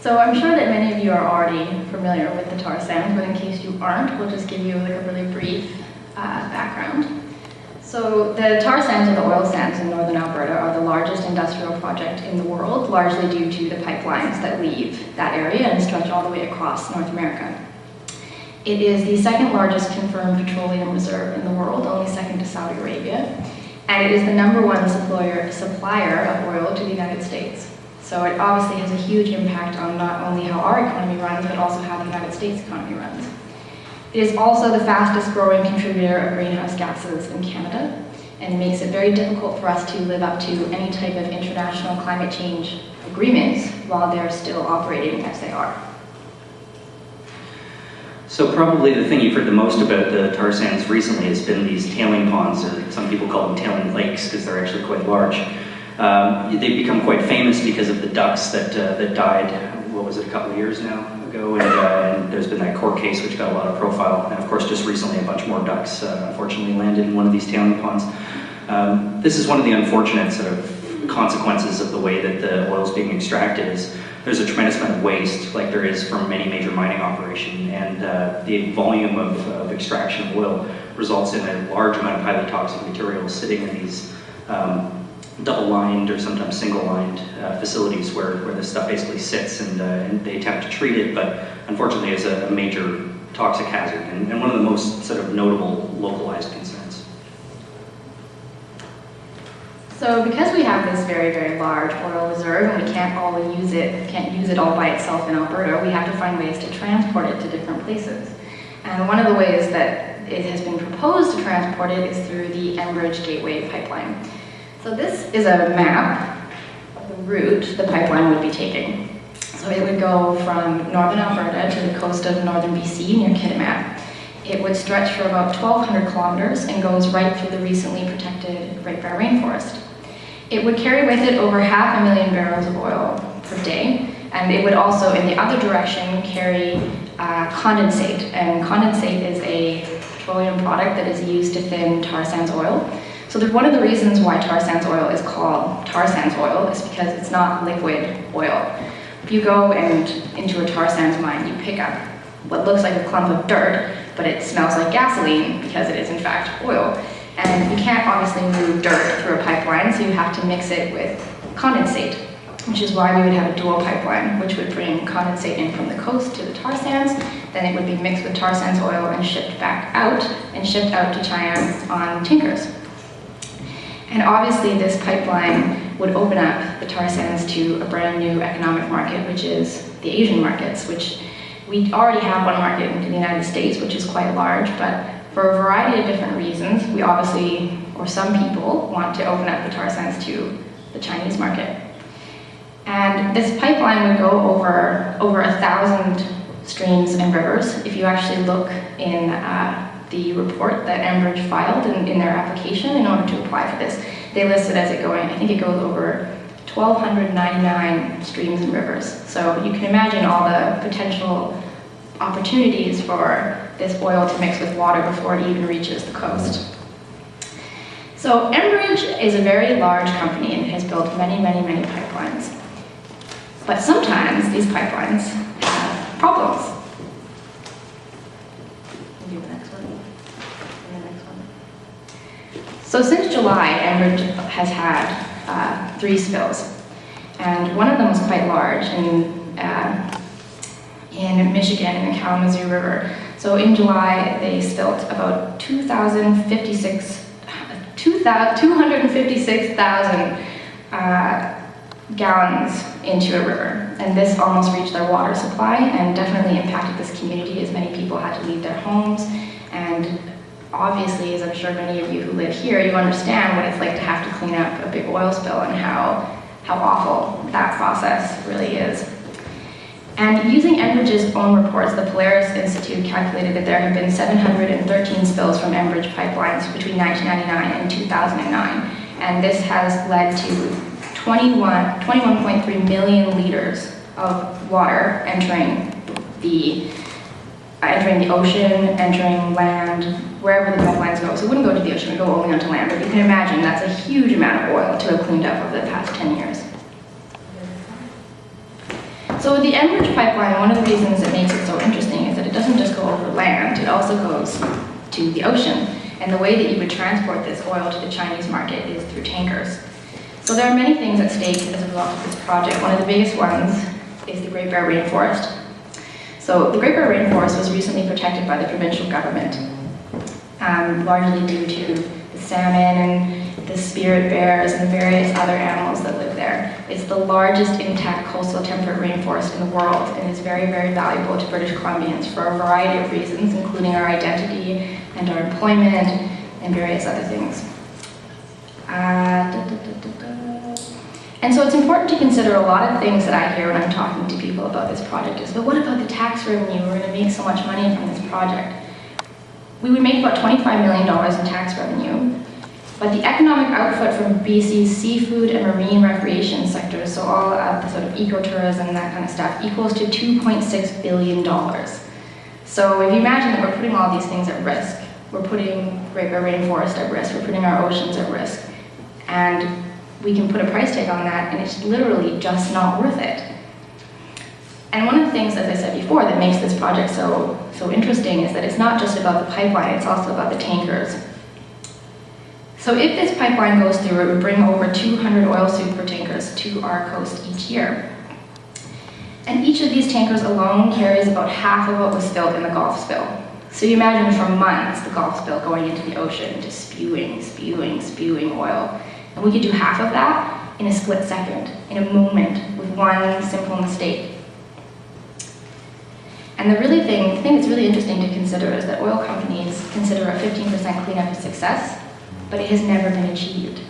So I'm sure that many of you are already familiar with the tar sands, but in case you aren't, we'll just give you like a really brief background. So the tar sands or the oil sands in northern Alberta are the largest industrial project in the world, largely due to the pipelines that leave that area and stretch all the way across North America. It is the second largest confirmed petroleum reserve in the world, only second to Saudi Arabia, and it is the #1 supplier of oil to the United States. So it obviously has a huge impact on not only how our economy runs, but also how the United States economy runs. It is also the fastest growing contributor of greenhouse gases in Canada, and makes it very difficult for us to live up to any type of international climate change agreements while they're still operating as they are. So probably the thing you've heard the most about the tar sands recently has been these tailing ponds, or some people call them tailing lakes because they're actually quite large. They've become quite famous because of the ducks that died, what was it, a couple of years now ago, and there's been that court case which got a lot of profile, and of course just recently a bunch more ducks unfortunately landed in one of these tailing ponds. This is one of the unfortunate sort of consequences of the way that the oil is being extracted. Is there's a tremendous amount of waste, like there is from any major mining operation, and the volume of extraction of oil results in a large amount of highly toxic materials sitting in these double-lined or sometimes single-lined facilities where this stuff basically sits, and they attempt to treat it, but unfortunately is a major toxic hazard and one of the most sort of notable localized concerns. So because we have this very, very large oil reserve and we can't use it all by itself in Alberta, we have to find ways to transport it to different places. And one of the ways that it has been proposed to transport it is through the Enbridge Gateway pipeline. So this is a map of the route the pipeline would be taking. So it would go from northern Alberta to the coast of northern BC near Kitimat. It would stretch for about 1,200 kilometers and goes right through the recently protected Great Bear Rainforest. It would carry with it over 500,000 barrels of oil per day, and it would also, in the other direction, carry condensate. And condensate is a petroleum product that is used to thin tar sands oil. So one of the reasons why tar sands oil is called tar sands oil is because it's not liquid oil. If you go into a tar sands mine, you pick up what looks like a clump of dirt, but it smells like gasoline because it is in fact oil. And you can't obviously move dirt through a pipeline, so you have to mix it with condensate, which is why we would have a dual pipeline, which would bring condensate in from the coast to the tar sands, then it would be mixed with tar sands oil and shipped back out, and shipped out to China on tankers. And obviously this pipeline would open up the tar sands to a brand new economic market, which is the Asian markets, which we already have one market in the United States, which is quite large, but for a variety of different reasons, we obviously, or some people, want to open up the tar sands to the Chinese market. And this pipeline would go over 1,000 streams and rivers. If you actually look in the report that Enbridge filed in their application in order to apply for this, they listed as it going, I think it goes over 1,299 streams and rivers. So you can imagine all the potential opportunities for this oil to mix with water before it even reaches the coast. So Enbridge is a very large company and has built many, many, many pipelines. But sometimes these pipelines have problems. So since July, Enbridge has had 3 spills, and one of them was quite large in Michigan in the Kalamazoo River. So in July, they spilt about 256,000 gallons into a river, and this almost reached their water supply and definitely impacted this community, as many people had to leave their homes. And obviously, as I'm sure many of you who live here, you understand what it's like to have to clean up a big oil spill and how awful that process really is. And using Enbridge's own reports, the Polaris Institute calculated that there have been 713 spills from Enbridge pipelines between 1999 and 2009. And this has led to 21.3 million liters of water entering the ocean, entering land, wherever the pipelines go. So it wouldn't go to the ocean, it would go only onto land. But you can imagine that's a huge amount of oil to have cleaned up over the past 10 years. So with the Enbridge pipeline, one of the reasons it makes it so interesting is that it doesn't just go over land, it also goes to the ocean. And the way that you would transport this oil to the Chinese market is through tankers. So there are many things at stake as a result of this project. One of the biggest ones is the Great Bear Rainforest. So the Great Bear Rainforest was recently protected by the provincial government, largely due to the salmon and the spirit bears and various other animals that live there. It's the largest intact coastal temperate rainforest in the world and is very, very valuable to British Columbians for a variety of reasons, including our identity and our employment and various other things. And so it's important to consider a lot of things that I hear when I'm talking to people about this project is, but what about the tax revenue? We're going to make so much money from this project. We would make about $25 million in tax revenue, but the economic output from BC's seafood and marine recreation sectors, so all of the sort of ecotourism and that kind of stuff, equals to $2.6 billion. So if you imagine that we're putting all these things at risk, we're putting Great Bear Rainforest at risk, we're putting our oceans at risk, and we can put a price tag on that, and it's literally just not worth it. And one of the things, as I said before, that makes this project so interesting is that it's not just about the pipeline, it's also about the tankers. So if this pipeline goes through, it would bring over 200 oil super tankers to our coast each year. And each of these tankers alone carries about half of what was spilled in the Gulf spill. So you imagine for months the Gulf spill going into the ocean, just spewing oil. And we could do half of that in a split second, in a moment, with one simple mistake. And the thing that's really interesting to consider is that oil companies consider a 15% cleanup a success, but it has never been achieved.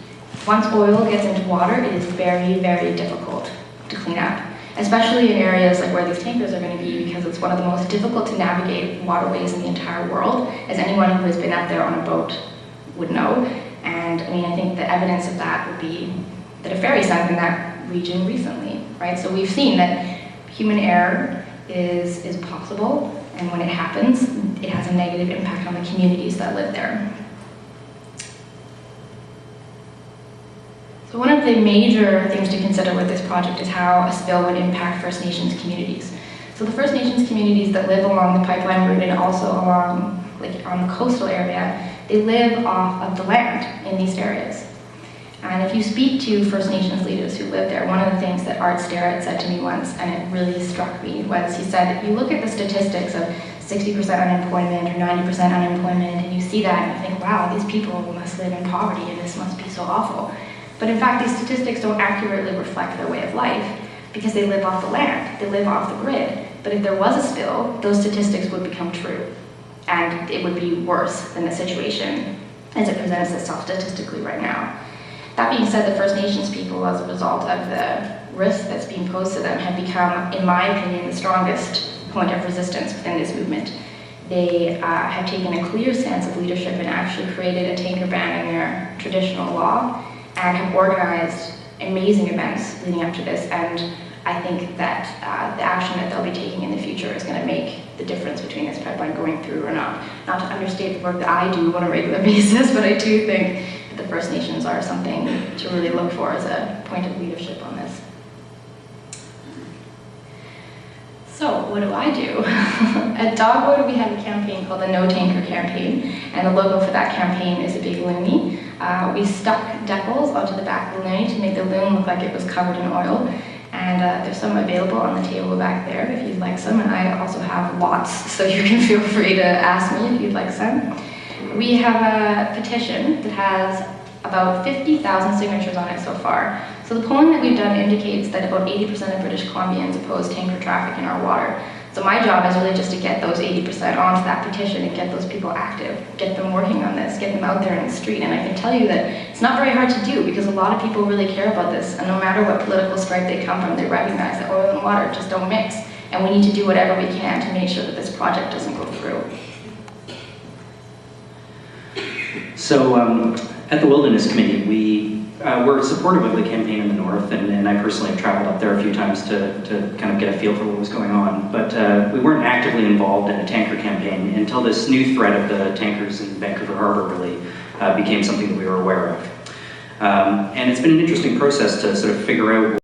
Once oil gets into water, it is very, very difficult to clean up, especially in areas like where these tankers are going to be, because it's one of the most difficult to navigate waterways in the entire world, as anyone who has been up there on a boat would know. And I mean, I think the evidence of that would be that a ferry sunk in that region recently, right? So we've seen that human error is possible, and when it happens, it has a negative impact on the communities that live there. So one of the major things to consider with this project is how a spill would impact First Nations communities. So the First Nations communities that live along the pipeline route and also along, like on the coastal area, they live off of the land in these areas. And if you speak to First Nations leaders who live there, one of the things that Art Starrett said to me once, and it really struck me, was he said, you look at the statistics of 60% unemployment or 90% unemployment, and you see that and you think, wow, these people must live in poverty and this must be so awful. But in fact, these statistics don't accurately reflect their way of life because they live off the land, they live off the grid. But if there was a spill, those statistics would become true. And it would be worse than the situation as it presents itself statistically right now. That being said, the First Nations people, as a result of the risk that's being posed to them, have become, in my opinion, the strongest point of resistance within this movement. They have taken a clear stance of leadership and actually created a tanker ban in their traditional law and have organized amazing events leading up to this. And I think that the action that they'll be taking in the future is going to make the difference between this pipeline going through or not. Not to understate the work that I do on a regular basis, but I do think that the First Nations are something to really look for as a point of leadership on this. So what do I do? At Dogwood, we have a campaign called the No Tanker Campaign, and the logo for that campaign is a big loonie. We stuck decals onto the back of the loonie to make the loom look like it was covered in oil. And there's some available on the table back there if you'd like some, and I also have lots, so you can feel free to ask me if you'd like some. We have a petition that has about 50,000 signatures on it so far. So the polling that we've done indicates that about 80% of British Columbians oppose tanker traffic in our water. So my job is really just to get those 80% onto that petition and get those people active, get them working on this, get them out there in the street. And I can tell you that it's not very hard to do because a lot of people really care about this. And no matter what political stripe they come from, they recognize that oil and water just don't mix. And we need to do whatever we can to make sure that this project doesn't go through. So at the Wilderness Committee, we were supportive of the campaign in the north, and I personally have traveled up there a few times to kind of get a feel for what was going on. But we weren't actively involved in a tanker campaign until this new threat of the tankers in Vancouver Harbour really became something that we were aware of. And it's been an interesting process to sort of figure out